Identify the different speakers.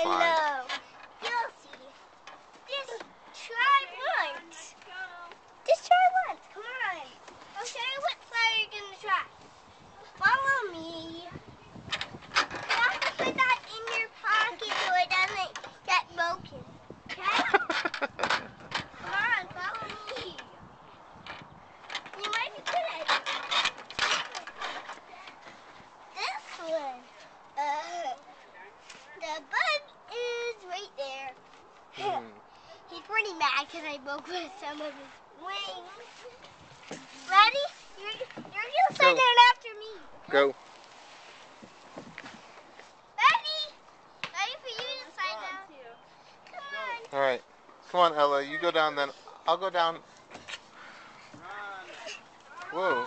Speaker 1: slide.
Speaker 2: I know. You'll see. Just try once. Just try once. Come on. I'll show you what slide you're going to try. Follow me. You have to put that in your pocket so it doesn't get broken. Okay? Come on, follow me. You might be good at it. This one. The bug is right there. He's pretty mad because I broke some of his wings. Ready? You're going to slide down after me.
Speaker 1: Go.
Speaker 2: Ready? Ready for you to slide down? Come on.
Speaker 1: Alright. Come on, Ella. You go down then. I'll go down. Whoa.